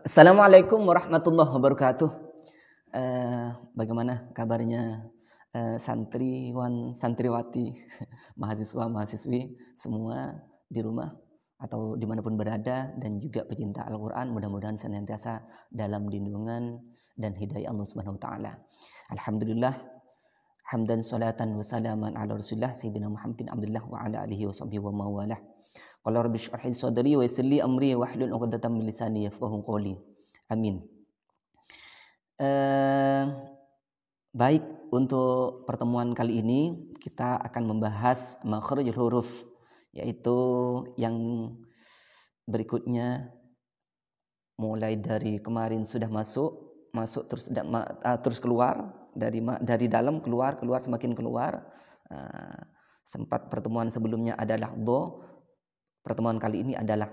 Assalamualaikum warahmatullahi wabarakatuh. Bagaimana kabarnya santriwan, santriwati, mahasiswa, mahasiswi semua di rumah atau dimanapun berada dan juga pecinta Al-Quran, mudah-mudahan senantiasa dalam lindungan dan hidayah Allah Subhanahu Wa Taala. Alhamdulillah, hamdan salatan wa salaman ala Rasulillah Sayyidina Muhammadin Abdullah wa ala alihi wa sahbihi wa mawalah. Qala rabbi shrah li sadri wa yassir li amri wahlul 'uqdatam min lisani yafqahu qawli. Amin. Baik, untuk pertemuan kali ini kita akan membahas makhrajul huruf, yaitu yang berikutnya mulai dari kemarin sudah masuk terus keluar dari dalam keluar semakin keluar. Sempat pertemuan sebelumnya adalah do. Pertemuan kali ini adalah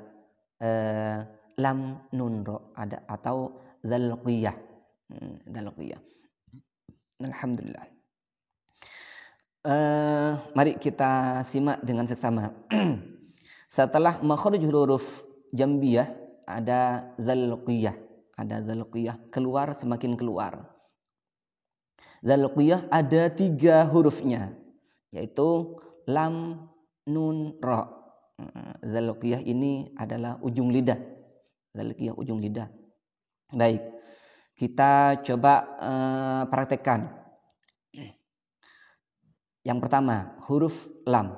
lam nun ro atau dzal qiyah. Alhamdulillah. Mari kita simak dengan seksama. Setelah makhrajul huruf jambiyah ada dzal qiyah, keluar semakin keluar. Dzal qiyah ada 3 hurufnya, yaitu lam nun ro. Dzal qiyah ini adalah ujung lidah. Baik, kita coba praktekkan. Yang pertama, huruf lam.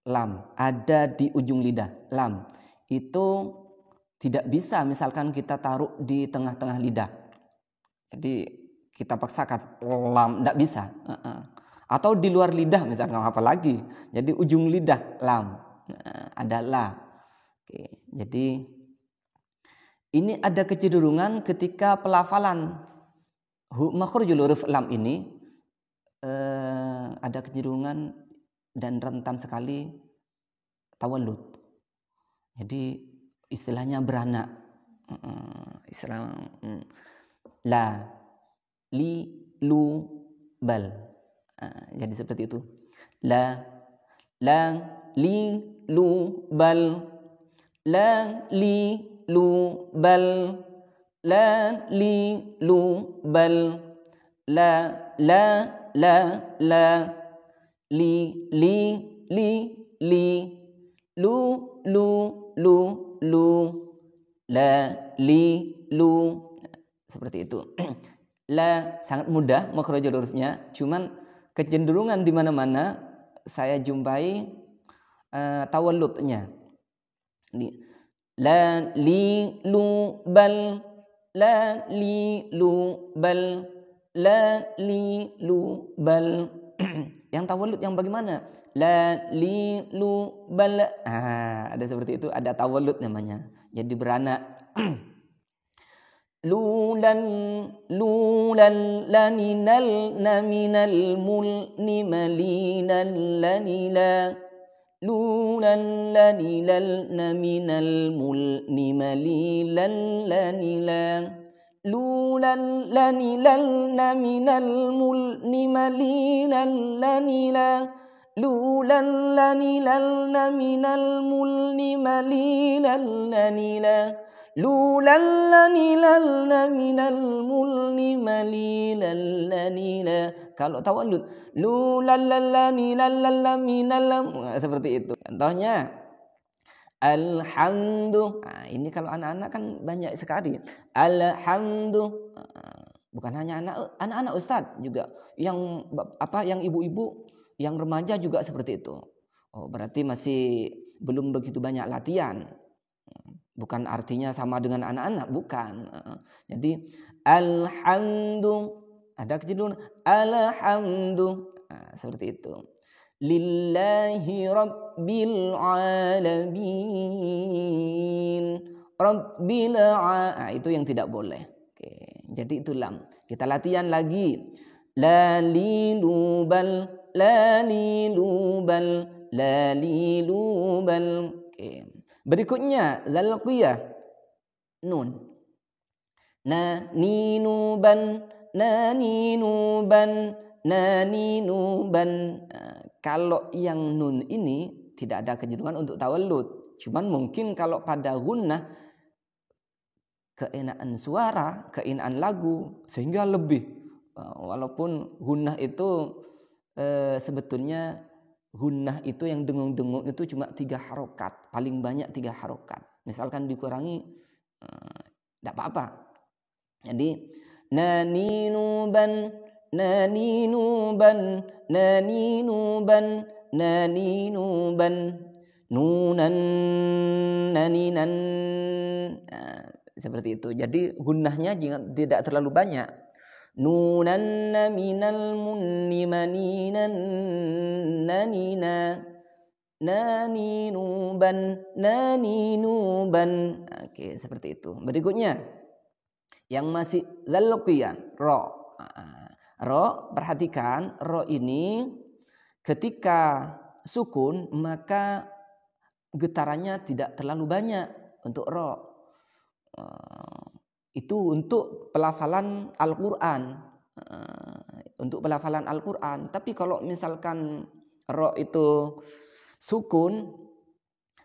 Lam ada di ujung lidah. Lam itu tidak bisa misalkan kita taruh di tengah-tengah lidah. Jadi kita paksakan lam, tidak bisa. Atau di luar lidah misalkan, apa lagi. Jadi ujung lidah lam. Ada la. Oke, jadi ini ada kecenderungan ketika pelafalan makhrajul huruf lam ini ada kecenderungan dan rentan sekali tawallud. Jadi istilahnya beranak. Istilah la, li, lu, bal. Jadi seperti itu. La, li, lu, bal. La, li, lu, bal. La, li, lu, bal. La, li, lu, la, li, lu. Seperti itu. La sangat mudah makhrajul hurufnya, cuman kecenderungan di mana-mana saya jumpai tawalludnya. La, li, lu, bal. La, li, lu, bal. La, li, lu, bal. Yang tawallud yang bagaimana? La, li, lu, bal. Ada seperti itu, ada tawallud namanya. Jadi beranak. Lulan, laninal, naminal, mulni, malinan, lanila. Lulan, lanilal, naminal, mulni, malilan, lanila. Lulan, lanilal, naminal, mulni, malilan, lanila. Lulan, lanilal, naminal, mulni, malilan, lanila. Lulan, lanilal, naminal, mulni, malilan, lanila. Kalau tawallud, lulan, lanilal, naminal, seperti itu. Contohnya alhamdu. Ini kalau anak-anak kan banyak sekali. Alhamdu. Bukan hanya anak-anak Ustadz juga, yang ibu-ibu, yang remaja juga seperti itu. Oh, berarti masih belum begitu banyak latihan. Bukan artinya sama dengan anak-anak, bukan. Jadi alhamdu, ada kecenderungan alhamdu. Seperti itu. Lillahi rabbil alamin. Itu yang tidak boleh. Oke, jadi itu lam. Kita latihan lagi. La lilu bal, la lilu bal, la lilu bal. Oke. Berikutnya dzal qiyah nun. Na, ni, nu, ban, na, ni, nu, ban, na, ni, nu, ban. Kalau yang nun ini tidak ada kecenderungan untuk tawallud. Cuman mungkin kalau pada gunnah keenaan suara, keenaan lagu, sehingga lebih. Walaupun gunnah itu sebetulnya gunnah itu yang dengung-dengung itu cuma 3 harokat, paling banyak 3 harokat. Misalkan dikurangi tidak apa-apa. Jadi naninuban, naninuban, naninuban, naninuban, nunan, naninan. Seperti itu. Jadi gunnahnya tidak terlalu banyak. Nunan minal munni maninan nanina naninuban naninuban. Oke, seperti itu. Berikutnya yang masih dzal qiyah, ro. Ro, perhatikan ro ini ketika sukun maka getarannya tidak terlalu banyak untuk ro. Itu untuk pelafalan Al-Quran. Untuk pelafalan Al-Quran. Tapi kalau misalkan ro itu sukun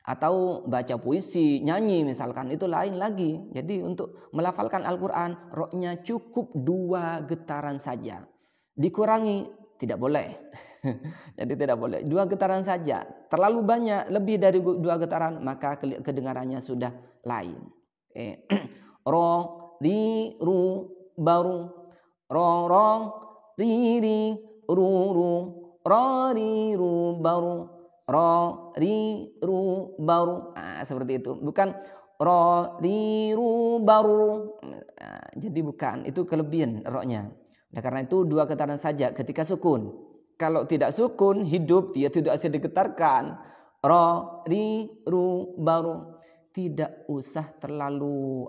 atau baca puisi, nyanyi misalkan, itu lain lagi. Jadi untuk melafalkan Al-Quran, ro-nya cukup 2 getaran saja. Dikurangi tidak boleh. Jadi tidak boleh. 2 getaran saja. Terlalu banyak, lebih dari 2 getaran, maka kedengarannya sudah lain. Ro, ri, ru, baru. Ro, ro, ri, ri, ru, ru. Ro, ri, ru, baru. Ro, ri, ru, baru. Seperti itu. Bukan ro, ri, ru, baru. Jadi bukan. Itu kelebihan ro-nya. Nah, karena itu 2 getaran saja ketika sukun. Kalau tidak sukun, hidup, dia tidak bisa digetarkan. Ro, ri, ru, baru. Tidak usah terlalu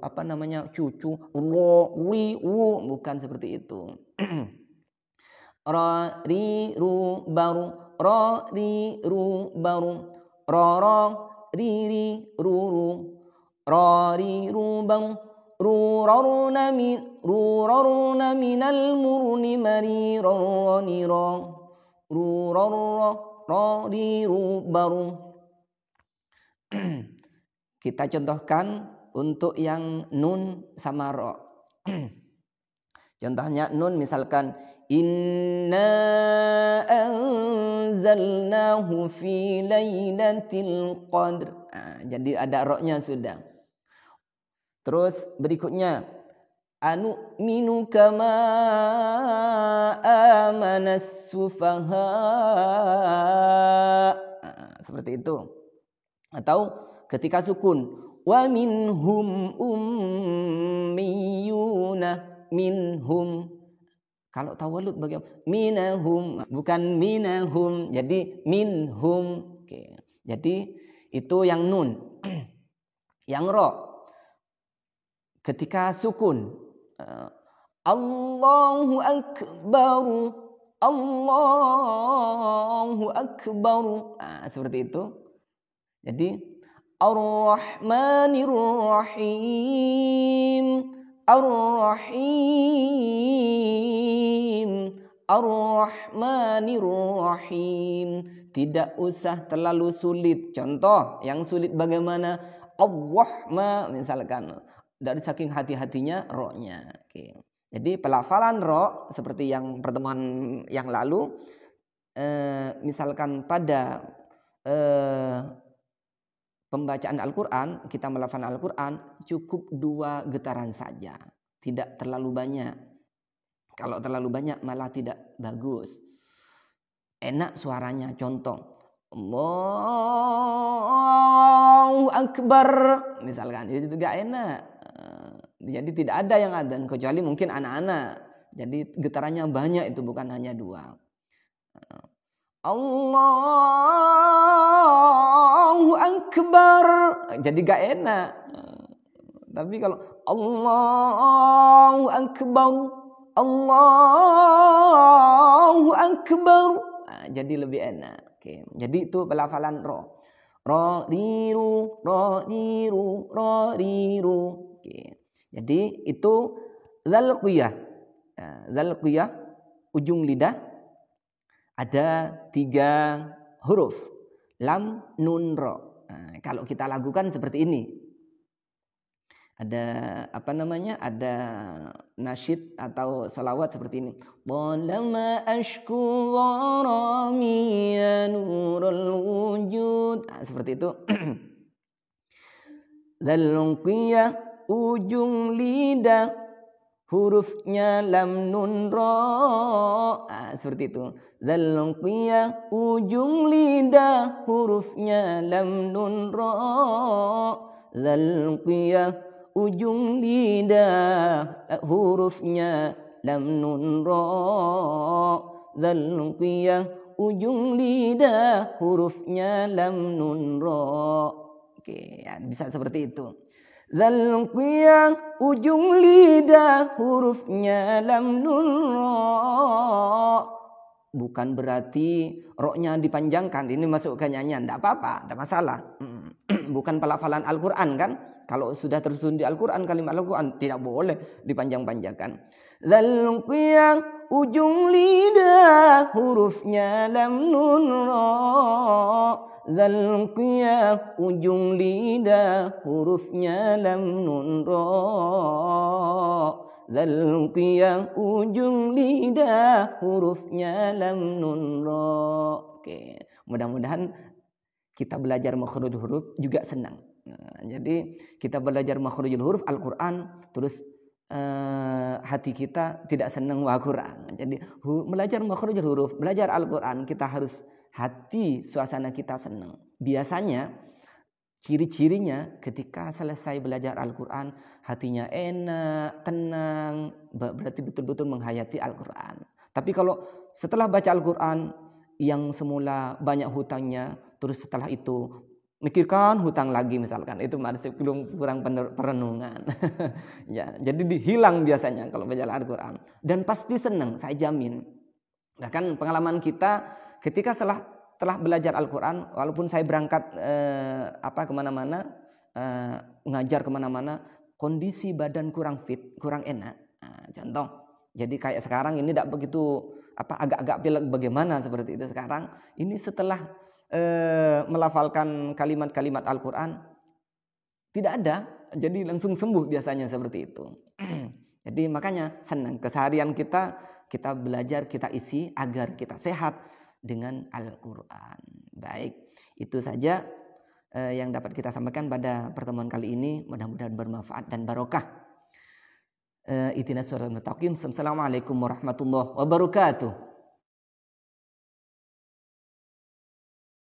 cucu, ro, ri, ru, bukan seperti itu. Ro, ri, ru, baru. Ro, ri, ru, baru. Ro, ro, ri, ri, ru, ru. Ro, ri, ru, baru. Ru, ro, na minal murni mari, ro, ni, ro. Ru, ro, ri, ru, baru. Kita contohkan untuk yang nun sama ro. Contohnya nun misalkan inna anzalnahu fi lailatul qadr. Jadi ada ro-nya sudah. Terus berikutnya anu minu kama amanas sufaha. Seperti itu. Atau ketika sukun wa minhum ummiyuna, minhum. Kalau tawalud bagaimana? Minahum, bukan minahum. Jadi minhum. Oke. Jadi itu yang nun. Yang ro ketika sukun Allahu akbar, Allahu akbar. Seperti itu. Jadi Ar-Rahmanir Rahim, Ar-Rahim, Ar-Rahmanir Rahim. Tidak usah terlalu sulit. Contoh yang sulit bagaimana? Ar-Rahma misalkan. Dari saking hati-hatinya ro-nya. Oke. Jadi pelafalan ro seperti yang pertemuan yang lalu, misalkan pada pembacaan Al-Quran, kita melafalkan Al-Quran cukup 2 getaran saja, tidak terlalu banyak. Kalau terlalu banyak malah tidak bagus. Enak suaranya. Contoh Allahu Akbar misalkan, itu juga enak. Jadi tidak ada yang adzan kecuali mungkin anak-anak. Jadi getarannya banyak, itu bukan hanya 2. Allahu Akbar, jadi gak enak. Tapi kalau Allahu Akbar, Allahu Akbar, jadi lebih enak. Oke. Jadi itu pelafalan ro. Ro, riru, ro, riru, ro, riru. Oke. Jadi itu dzal qiyah. Dzal qiyah ujung lidah ada 3 huruf. Lam, nun, ro. Kalau kita lakukan seperti ini. ada apa namanya, ada nasyid atau salawat seperti ini. Talama ashku gharami ya nurul wujud. Nah, seperti itu. Dzalqiyah ujung lidah hurufnya lam nun ra. Nah, seperti itu. Dzalqiyah ujung lidah hurufnya lam nun ra. Dzalqiyah ujung lidah hurufnya lam nun ra. Dzalqiyah ujung lidah hurufnya lam nun ra. Oke, ya, bisa seperti itu. Dzalqiyah ujung lidah hurufnya lam nun ra. Bukan berarti roknya dipanjangkan. Ini masuk ke nyanyian, tidak apa-apa, tidak masalah. Bukan pelafalan Al-Quran kan. Kalau sudah tersusun di Al-Quran, kalimat Al-Quran tidak boleh dipanjang-panjangkan. Dzalqiyah ujung lidah hurufnya lam nun ra. Dzalqiyah ujung lidah hurufnya lam nun ra. Dzalqiyah ujung lidah hurufnya lam nun ra. Oke, mudah-mudahan kita belajar makhraj huruf juga senang. Nah, jadi kita belajar makhrajul huruf Al-Quran, terus hati kita tidak senang wa Quran. Jadi belajar makhrajul huruf, belajar Al-Quran, kita harus hati suasana kita senang. Biasanya ciri-cirinya ketika selesai belajar Al-Quran, hatinya enak, tenang, berarti betul-betul menghayati Al-Quran. Tapi kalau setelah baca Al-Quran yang semula banyak hutangnya, terus setelah itu mikirkan hutang lagi misalkan, itu masih kurang perenungan. Ya, jadi hilang biasanya kalau baca Al-Quran. Dan pasti senang, saya jamin. Bahkan pengalaman kita ketika telah belajar Al-Quran, walaupun saya berangkat kemana-mana, ngajar kemana-mana, kondisi badan kurang fit, kurang enak. Nah, contoh, jadi kayak sekarang ini tidak begitu agak-agak pilek bagaimana seperti itu sekarang. Ini setelah melafalkan kalimat-kalimat Al-Quran tidak ada, jadi langsung sembuh biasanya seperti itu. Jadi makanya senang keseharian kita belajar, kita isi agar kita sehat dengan Al-Quran. Baik, itu saja yang dapat kita sampaikan pada pertemuan kali ini. Mudah-mudahan bermanfaat dan barokah. Ihdinas siratal mustaqim. Assalamualaikum warahmatullahi wabarakatuh.